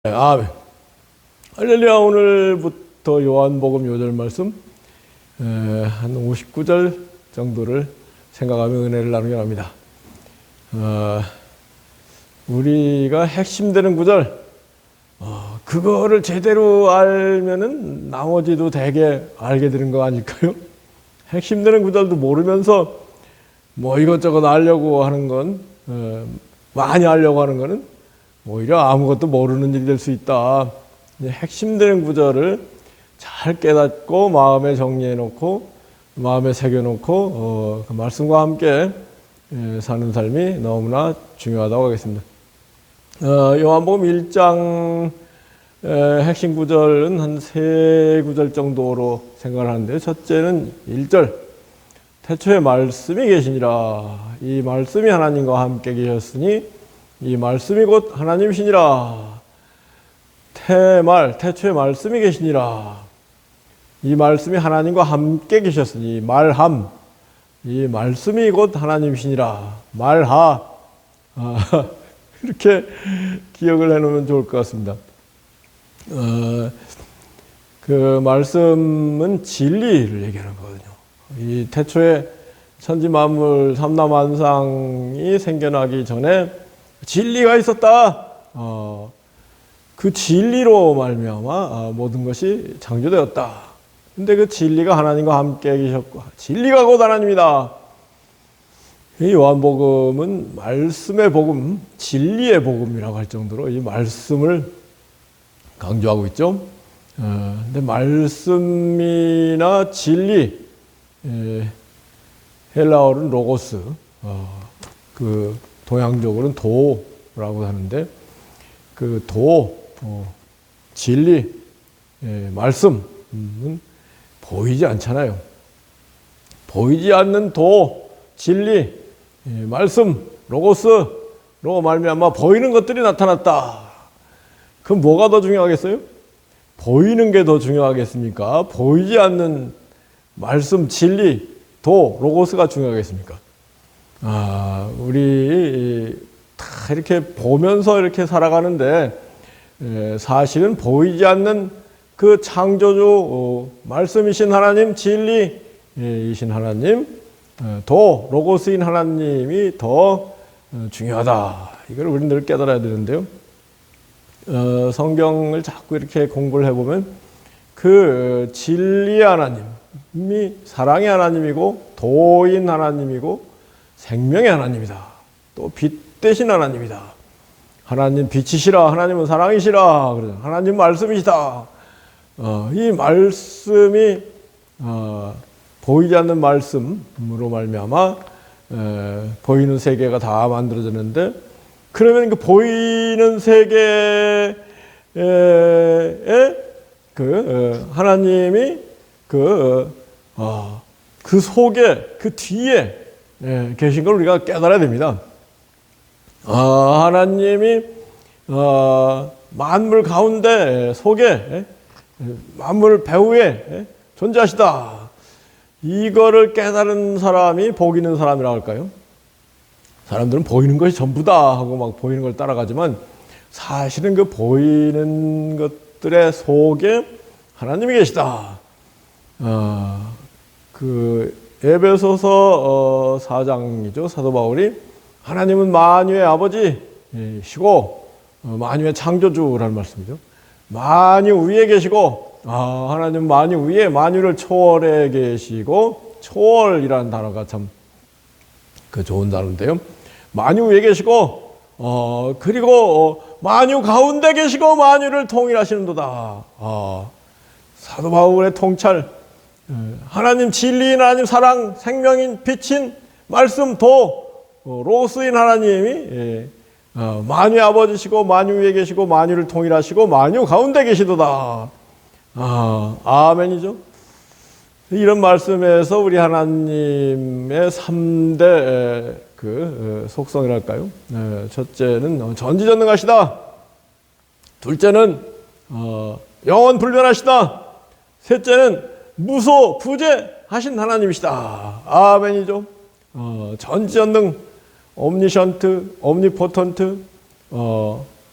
아멘. 할렐루야. 오늘부터 요한복음 요절 말씀 한 59절 정도를 생각하며 은혜를 나누려 합니다. 우리가 핵심되는 구절, 그거를 제대로 알면은 나머지도 되게 알게 되는 거 아닐까요? 핵심되는 구절도 모르면서 뭐 이것저것 알려고 하는 건, 많이 알려고 하는 거는 오히려 아무것도 모르는 일이 될 수 있다. 핵심되는 구절을 잘 깨닫고 마음에 정리해놓고 마음에 새겨놓고 그 말씀과 함께 사는 삶이 너무나 중요하다고 하겠습니다. 요한복음 1장 핵심 구절은 한 3구절 정도로 생각을 하는데, 첫째는 1절, 태초에 말씀이 계시니라. 이 말씀이 하나님과 함께 계셨으니 이 말씀이 곧 하나님이시니라. 태초에 말씀이 계시니라. 이 말씀이 하나님과 함께 계셨으니 말함. 이 말씀이 곧 하나님이시니라. 말하. 이렇게 기억을 해놓으면 좋을 것 같습니다. 그 말씀은 진리를 얘기하는 거거든요. 이 태초에 천지 만물 삼라만상이 생겨나기 전에 진리가 있었다. 그 진리로 말미암아 모든 것이 창조되었다. 근데 그 진리가 하나님과 함께 계셨고, 진리가 곧 하나님이다. 이 요한복음은 말씀의 복음, 진리의 복음이라고 할 정도로 이 말씀을 강조하고 있죠. 근데 말씀이나 진리, 헬라어는 로고스, 그 동양적으로는 도라고 하는데, 그 도, 진리, 말씀은 보이지 않잖아요. 보이지 않는 도, 진리, 말씀, 로고스로 말미암아 보이는 것들이 나타났다. 그럼 뭐가 더 중요하겠어요? 보이는 게 더 중요하겠습니까? 보이지 않는 말씀, 진리, 도, 로고스가 중요하겠습니까? 우리 다 이렇게 보면서 이렇게 살아가는데, 사실은 보이지 않는 그 창조주, 말씀이신 하나님, 진리이신 하나님, 도, 로고스인 하나님이 더 중요하다. 이걸 우리는 늘 깨달아야 되는데요. 성경을 자꾸 이렇게 공부를 해보면 그 진리의 하나님이 사랑의 하나님이고, 도인 하나님이고, 생명의 하나님이다. 또 빛 대신 하나님이다. 하나님 빛이시라. 하나님은 사랑이시라. 그러죠. 하나님 말씀이시다. 이 말씀이 보이지 않는 말씀으로 말미암아 보이는 세계가 다 만들어졌는데, 그러면 그 보이는 세계에 그 하나님이 그 속에, 그 뒤에 계신 걸 우리가 깨달아야 됩니다. 하나님이 만물 가운데 속에, 만물 배후에 존재하시다. 이거를 깨달은 사람이 복 있는 사람이라고 할까요? 사람들은 보이는 것이 전부다 하고 막 보이는 걸 따라가지만, 사실은 그 보이는 것들의 속에 하나님이 계시다. 그 에베소서 4장이죠. 사도 바울이 하나님은 만유의 아버지시고 만유의 창조주라는 말씀이죠. 만유 위에 계시고, 하나님 만유 위에, 만유를 초월해 계시고, 초월이라는 단어가 참 그 좋은 단어인데요. 만유 위에 계시고, 그리고 만유 가운데 계시고 만유를 통일하시는도다. 사도 바울의 통찰, 하나님 진리인 하나님, 사랑, 생명인 빛인 말씀, 도, 로스인 하나님이 만유의 아버지시고 만유 위에 계시고 만유를 통일하시고 만유 가운데 계시도다. 아멘이죠. 이런 말씀에서 우리 하나님의 3대 그 속성이랄까요? 첫째는 전지전능하시다. 둘째는 영원 불변하시다. 셋째는 무소 부재하신 하나님이시다. 아멘이죠. 전지전능, 옴니션트, 옴니포턴트,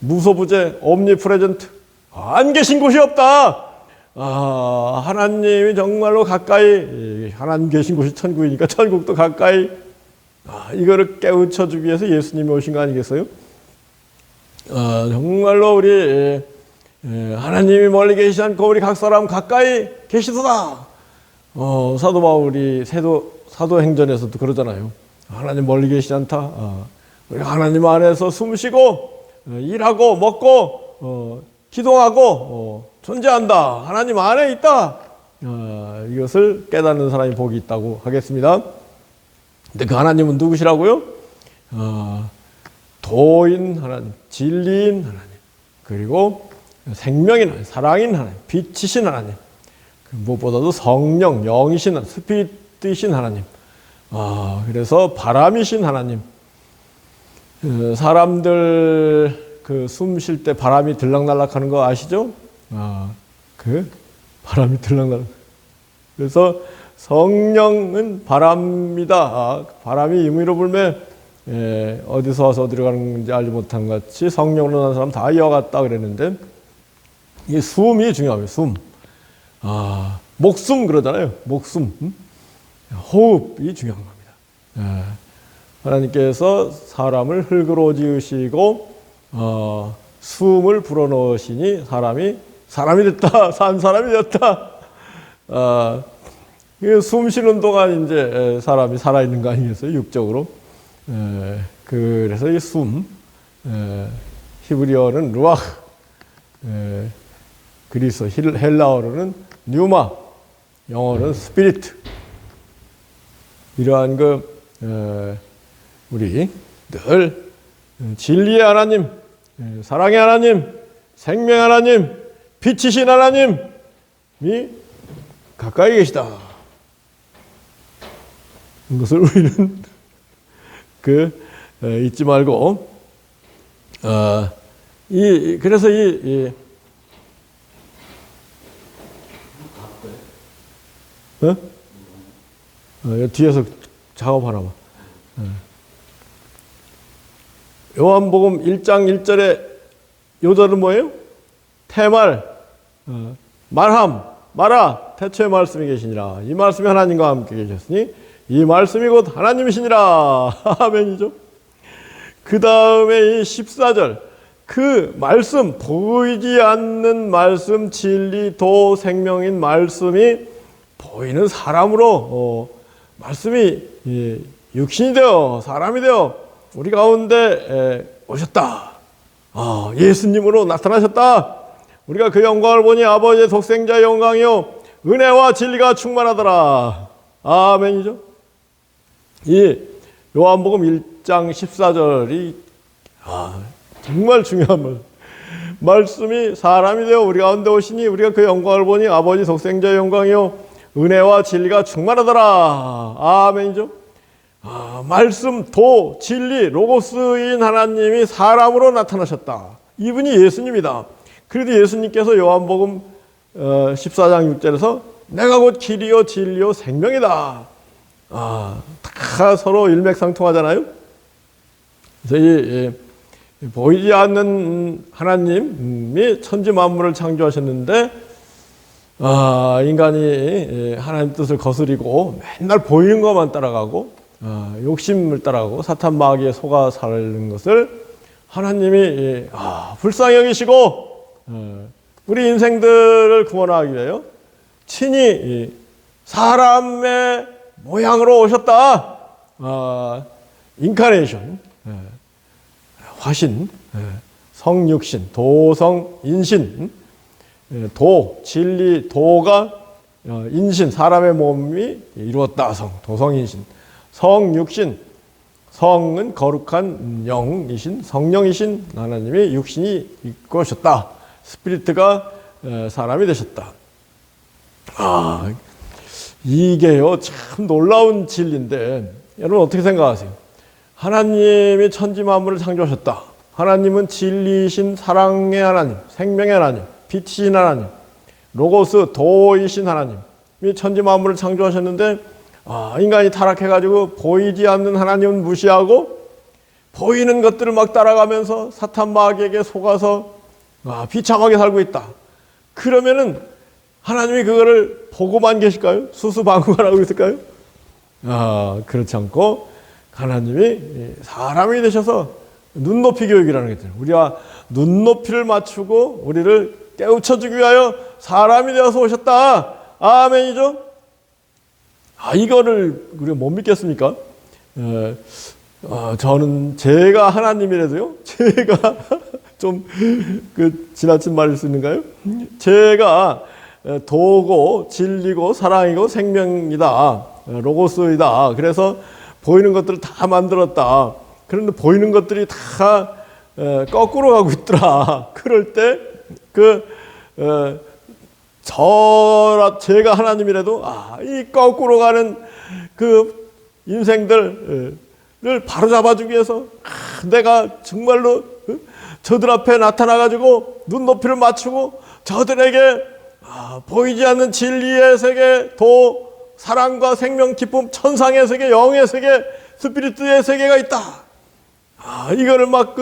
무소부재, 옴니프레젠트, 안 계신 곳이 없다. 하나님이 정말로 가까이, 하나님 계신 곳이 천국이니까 천국도 가까이, 이거를 깨우쳐 주기 위해서 예수님이 오신 거 아니겠어요? 정말로 우리 하나님이 멀리 계시지 않고 우리 각 사람 가까이 계시도다. 사도 바울이 사도행전에서도 그러잖아요. 하나님 멀리 계시지 않다. 우리 하나님 안에서 숨쉬고 일하고 먹고 기도하고 존재한다. 하나님 안에 있다. 이것을 깨닫는 사람이 복이 있다고 하겠습니다. 근데 그 하나님은 누구시라고요? 도인 하나님, 진리인 하나님, 그리고 생명인 하나님, 사랑인 하나님, 빛이신 하나님, 무엇보다도 성령, 영이신 하나님, 스피릿이신 하나님, 그래서 바람이신 하나님. 사람들 숨 쉴 때 바람이 들락날락 하는 거 아시죠? 그 바람이 들락날락. 그래서 성령은 바람이다. 바람이 임의로 불면 어디서 와서 어디로 가는 건지 알지 못한 것 같이 성령으로 난 사람 다 이어갔다 그랬는데, 이 숨이 중요해요. 숨. 목숨 그러잖아요. 목숨. 호흡이 중요한 겁니다. 하나님께서 사람을 흙으로 지으시고 숨을 불어넣으시니 사람이 됐다. 산 사람이 됐다. 숨 쉬는 동안 이제 사람이 살아있는 거 아니겠어요? 육적으로. 그래서 이 숨, 히브리어는 루아흐, 그리스 헬라어로는 뉴마, 영어는 스피리트. 이러한 우리 늘 진리의 하나님, 사랑의 하나님, 생명 하나님, 빛이신 하나님이 가까이 계시다. 이것을 우리는 잊지 말고, 그래서 뒤에서 작업하나 봐. 요한복음 1장 1절에 요절은 뭐예요? 태말, 말함, 말아, 태초의 말씀이 계시니라. 이 말씀이 하나님과 함께 계셨으니 이 말씀이 곧 하나님이시니라. 아멘이죠. 그 다음에 이 14절, 그 말씀, 보이지 않는 말씀, 진리, 도, 생명인 말씀이 보이는 사람으로 말씀이 육신이 되어 사람이 되어 우리 가운데 오셨다. 예수님으로 나타나셨다. 우리가 그 영광을 보니 아버지의 독생자의 영광이요 은혜와 진리가 충만하더라. 아멘이죠. 이 요한복음 1장 14절이 정말 중요한 말씀이 사람이 되어 우리 가운데 오시니 우리가 그 영광을 보니 아버지 독생자의 영광이요 은혜와 진리가 충만하더라. 아멘이죠. 말씀, 도, 진리, 로고스인 하나님이 사람으로 나타나셨다. 이분이 예수님이다. 그래도 예수님께서 요한복음 14장 6절에서 내가 곧 길이요 진리요 생명이다. 다 서로 일맥상통하잖아요. 그래서 보이지 않는 하나님이 천지 만물을 창조하셨는데 인간이 하나님 뜻을 거스리고 맨날 보이는 것만 따라가고 욕심을 따라가고 사탄 마귀에 속아 사는 것을 하나님이 불쌍히 여기시고 우리 인생들을 구원하기 위하여 친히 사람의 모양으로 오셨다. 인카네이션, 화신, 성육신, 도성인신, 도, 진리, 도가 인신, 사람의 몸이 이루었다. 도성인신, 성육신, 성은 거룩한 영이신, 성령이신 하나님이 육신이 입고 오셨다. 스피리트가 사람이 되셨다. 이게요 참 놀라운 진리인데 여러분 어떻게 생각하세요? 하나님이 천지 만물을 창조하셨다. 하나님은 진리이신 사랑의 하나님, 생명의 하나님, 빛이신 하나님, 로고스 도이신 하나님이 천지 만물을 창조하셨는데 인간이 타락해가지고 보이지 않는 하나님은 무시하고 보이는 것들을 막 따라가면서 사탄 마귀에게 속아서 비참하게 살고 있다. 그러면은 하나님이 그거를 보고만 계실까요? 수수방관만 하고 있을까요? 그렇지 않고 하나님이 사람이 되셔서 눈높이 교육이라는 게 있잖아요. 우리가 눈높이를 맞추고 우리를 깨우쳐주기 위하여 사람이 되어서 오셨다. 아멘이죠? 이거를 우리가 못 믿겠습니까? 저는 제가 하나님이라도요. 제가 좀 지나친 말일 수 있는가요? 제가 도고 진리고 사랑이고 생명이다. 로고스이다. 그래서 보이는 것들을 다 만들었다. 그런데 보이는 것들이 다 거꾸로 가고 있더라. 그럴 때 제가 하나님이라도 이 거꾸로 가는 그 인생들을 바로잡아주기 위해서 내가 정말로 저들 앞에 나타나가지고 눈높이를 맞추고 저들에게 보이지 않는 진리의 세계, 도, 사랑과 생명, 기쁨, 천상의 세계, 영의 세계, 스피리트의 세계가 있다. 이거를 막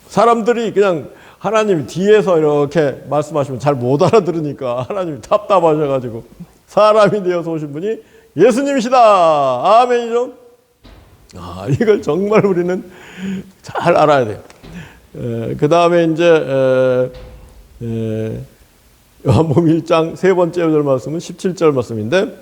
사람들이 그냥 하나님 뒤에서 이렇게 말씀하시면 잘 못 알아들으니까 하나님이 답답하셔가지고 사람이 되어서 오신 분이 예수님이시다. 아멘이죠? 이걸 정말 우리는 잘 알아야 돼요. 그 다음에 이제 요한복음 1장 세 번째 절 말씀은 17절 말씀인데,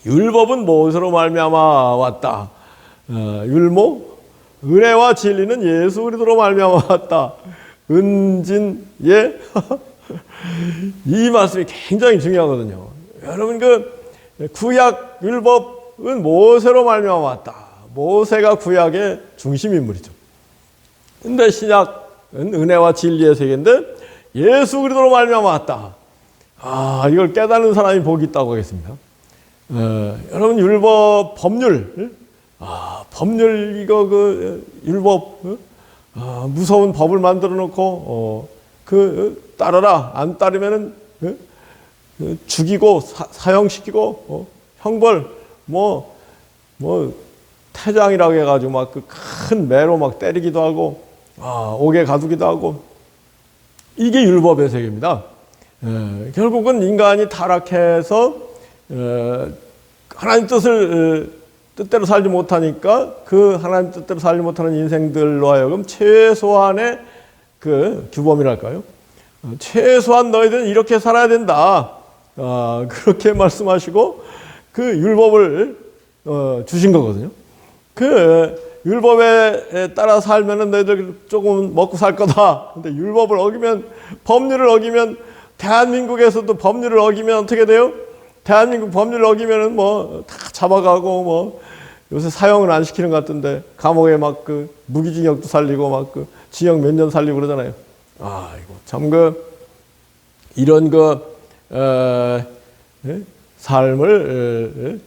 율법은 무엇으로 말미암아 왔다. 율모, 은혜와 진리는 예수 그리스도로 말미암아 왔다. 은진예. 이 말씀이 굉장히 중요하거든요. 여러분 구약 율법은 모세로 말미암아 왔다. 모세가 구약의 중심 인물이죠. 근데 신약은 은혜와 진리의 세계인데 예수 그리스도로 말미암아 왔다. 이걸 깨닫는 사람이 복이 있다고 하겠습니다. 여러분 율법 법률, 법률 이거 율법 무서운 법을 만들어 놓고 따르라. 안 따르면은 죽이고 사형시키고 형벌 태장이라고 해가지고 막 큰 매로 막 때리기도 하고 옥에 가두기도 하고, 이게 율법의 세계입니다. 결국은 인간이 타락해서 하나님 뜻대로 살지 못하니까 그 하나님 뜻대로 살지 못하는 인생들로 하여금 최소한의 규범이랄까요? 최소한 너희들은 이렇게 살아야 된다. 그렇게 말씀하시고 그 율법을 주신 거거든요. 그 율법에 따라 살면은 너희들 조금 먹고 살 거다. 근데 율법을 어기면, 법률을 어기면, 대한민국에서도 법률을 어기면 어떻게 돼요? 대한민국 법률을 어기면은 다 잡아가고 요새 사형은 안 시키는 것 같은데 감옥에 막 무기징역도 살리고 징역 몇 년 살리고 그러잖아요. 이거 참 이런 삶을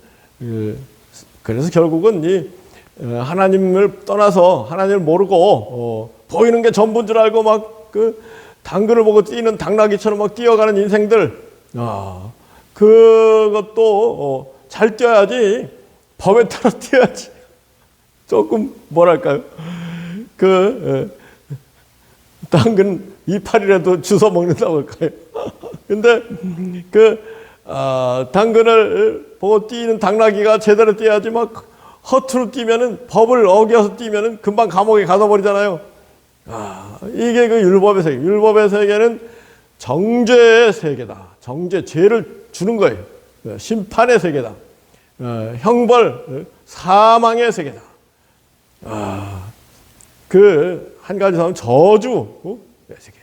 그래서 결국은 하나님을 떠나서 하나님을 모르고 보이는 게 전부인 줄 알고 당근을 보고 뛰는 당나귀처럼 막 뛰어가는 인생들, 그것도 잘 뛰어야지, 법에 따라 뛰어야지. 조금 뭐랄까요, 당근 이파리라도 주워 먹는다고 할까요? 근데 당근을 보고 뛰는 당나귀가 제대로 뛰어야지 허투루 뛰면은, 법을 어겨서 뛰면은 금방 감옥에 가둬버리잖아요. 이게 율법의 세계. 율법의 세계는 정죄의 세계다. 죄를 주는 거예요. 심판의 세계다. 형벌, 사망의 세계다. 한 가지 더 하면 저주의 세계.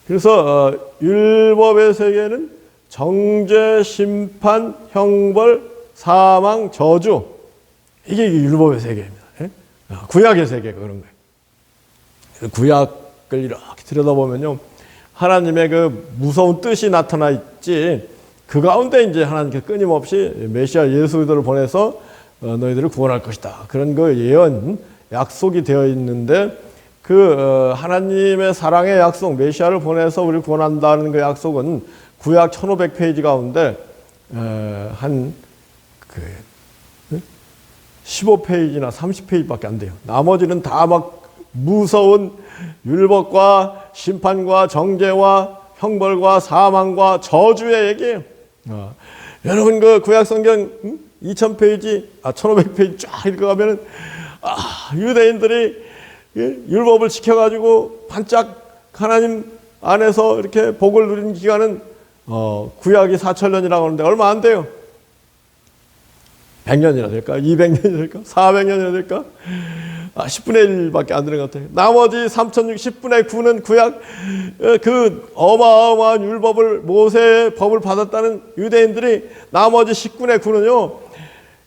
그래서 율법의 세계는 정죄, 심판, 형벌, 사망, 저주. 이게 율법의 세계입니다. 구약의 세계가 그런 거예요. 구약을 이렇게 들여다보면요, 하나님의 무서운 뜻이 나타나 있지, 그 가운데 이제 하나님께서 끊임없이 메시아 예수 그리스도를 보내서 너희들을 구원할 것이다. 그런 예언, 약속이 되어 있는데, 하나님의 사랑의 약속, 메시아를 보내서 우리를 구원한다는 그 약속은 구약 1500페이지 가운데 한 15페이지나 30페이지밖에 안 돼요. 나머지는 다 막 무서운 율법과 심판과 정죄와 형벌과 사망과 저주의 얘기예요. 여러분 그 구약성경 2000페이지, 1500페이지 쫙 읽어가면은 유대인들이 율법을 지켜가지고 반짝 하나님 안에서 이렇게 복을 누린 기간은 구약이 4000년이라고 하는데 얼마 안 돼요. 100년이나 될까? 200년이나 될까? 400년이나 될까? 10분의 1밖에 안 되는 것 같아요. 나머지 3060분의 9는 구약 그 어마어마한 율법을 모세의 법을 받았다는 유대인들이 나머지 10분의 9는요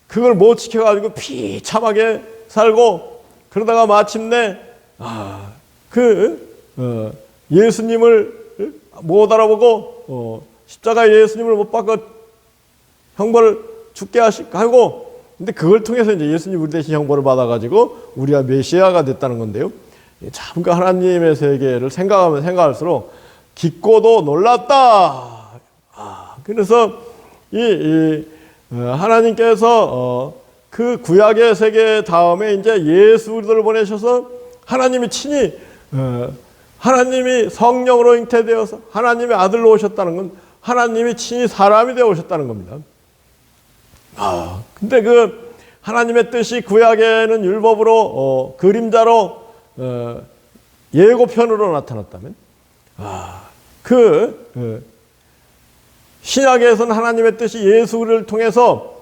그걸 못 지켜가지고 비참하게 살고 그러다가 마침내 예수님을 못 알아보고 십자가에 예수님을 못 박아 형벌을 죽게 하고 근데 그걸 통해서 이제 예수님 우리 대신 형벌을 받아가지고 우리가 메시아가 됐다는 건데요. 참 그 하나님의 세계를 생각하면 생각할수록 깊고도 놀랍다. 그래서 하나님께서 그 구약의 세계 다음에 이제 예수 그리스도를 보내셔서 하나님이 친히 하나님이 성령으로 잉태되어서 하나님의 아들로 오셨다는 건 하나님이 친히 사람이 되어 오셨다는 겁니다. 근데 그 하나님의 뜻이 구약에는 율법으로 그림자로 예고편으로 나타났다면 신약에서는 하나님의 뜻이 예수를 통해서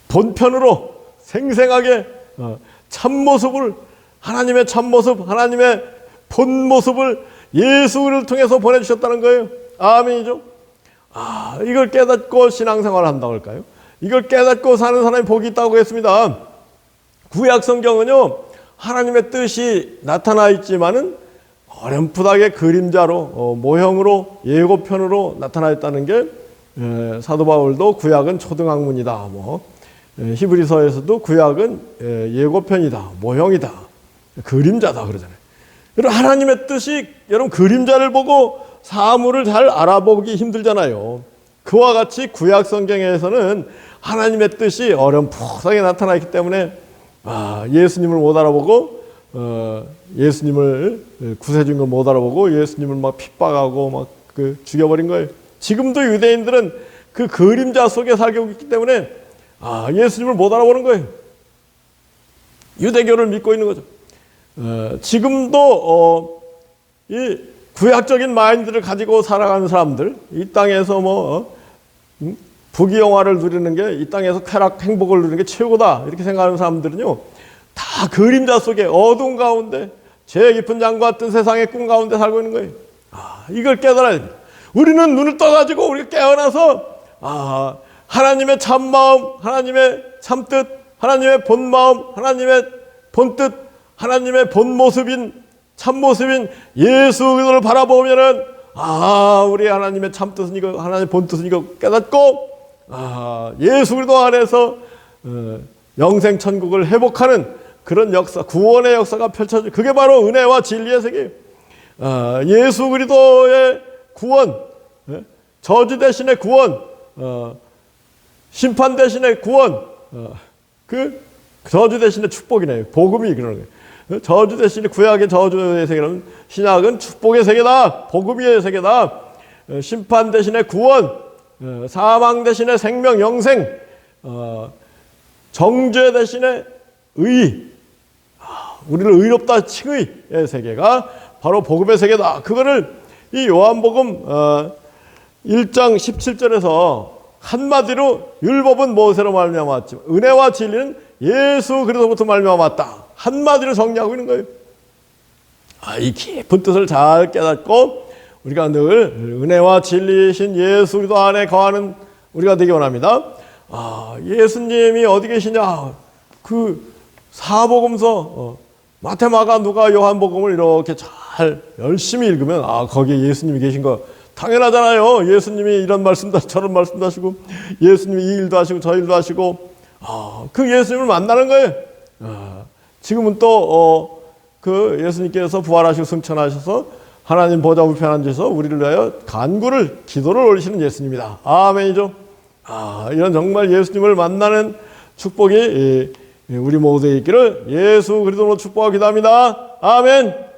본편으로 생생하게 참모습을 하나님의 참모습 하나님의 본모습을 예수를 통해서 보내주셨다는 거예요. 아멘이죠. 이걸 깨닫고 신앙생활을 한다고 할까요? 이걸 깨닫고 사는 사람이 복이 있다고 했습니다. 구약 성경은요 하나님의 뜻이 나타나 있지만은 어렴풋하게 그림자로 모형으로 예고편으로 나타나 있다는 게 사도 바울도 구약은 초등학문이다. 히브리서에서도 구약은 예고편이다, 모형이다, 그림자다 그러잖아요. 여러분 하나님의 뜻이 여러분 그림자를 보고 사물을 잘 알아보기 힘들잖아요. 그와 같이 구약 성경에서는 하나님의 뜻이 어렴풋하게 나타나 있기 때문에 예수님을 못 알아보고 예수님을 구세주인 걸 못 알아보고 예수님을 막 핍박하고 막 죽여버린 거예요. 지금도 유대인들은 그 그림자 속에 살고 있기 때문에 예수님을 못 알아보는 거예요. 유대교를 믿고 있는 거죠. 지금도 이 구약적인 마인드를 가지고 살아가는 사람들, 이 땅에서 부귀영화를 누리는 게 이 땅에서 쾌락, 행복을 누리는 게 최고다 이렇게 생각하는 사람들은요 다 그림자 속에 어두운 가운데 죄 깊은 장과 같은 세상의 꿈 가운데 살고 있는 거예요. 이걸 깨달아야 됩니다. 우리는 눈을 떠가지고 우리가 깨어나서 하나님의 참마음, 하나님의 참뜻, 하나님의 본마음, 하나님의 본뜻, 하나님의 본모습인 참모습인 예수 그리스도를 바라보면은 우리 하나님의 참뜻은 이거, 하나님의 본뜻은 이거 깨닫고 예수 그리스도 안에서 영생 천국을 회복하는 그런 역사, 구원의 역사가 펼쳐져. 그게 바로 은혜와 진리의 세계예요. 예수 그리스도의 구원, 저주 대신의 구원, 심판 대신의 구원, 그 저주 대신의 축복이네요. 복음이 그러는 거예요. 저주 대신에 구약의 저주의 세계는 신약은 축복의 세계다. 복음의 세계다. 심판 대신에 구원, 사망 대신에 생명, 영생, 정죄 대신에 의, 우리를 의롭다 칭의의 세계가 바로 복음의 세계다. 그거를 이 요한복음 1장 17절에서 한마디로 율법은 모세로 말미암았지 은혜와 진리는 예수 그리스도부터 말미암았다. 한마디로 정리하고 있는 거예요. 이 깊은 뜻을 잘 깨닫고 우리가 늘 은혜와 진리이신 예수 그리스도 안에 거하는 우리가 되기 원합니다. 예수님이 어디 계시냐? 그 사복음서 마태, 마가, 누가, 요한복음을 이렇게 잘 열심히 읽으면 거기에 예수님이 계신 거 당연하잖아요. 예수님이 이런 말씀도 저런 말씀도 하시고 예수님이 이 일도 하시고 저 일도 하시고 그 예수님을 만나는 거예요. 지금은 또 그 예수님께서 부활하시고 승천하셔서 하나님 보좌 우편에 앉으셔서 우리를 위하여 기도를 올리시는 예수님이다. 아멘이죠. 이런 정말 예수님을 만나는 축복이 우리 모두에 있기를 예수 그리스도로 축복하고 기도합니다. 아멘.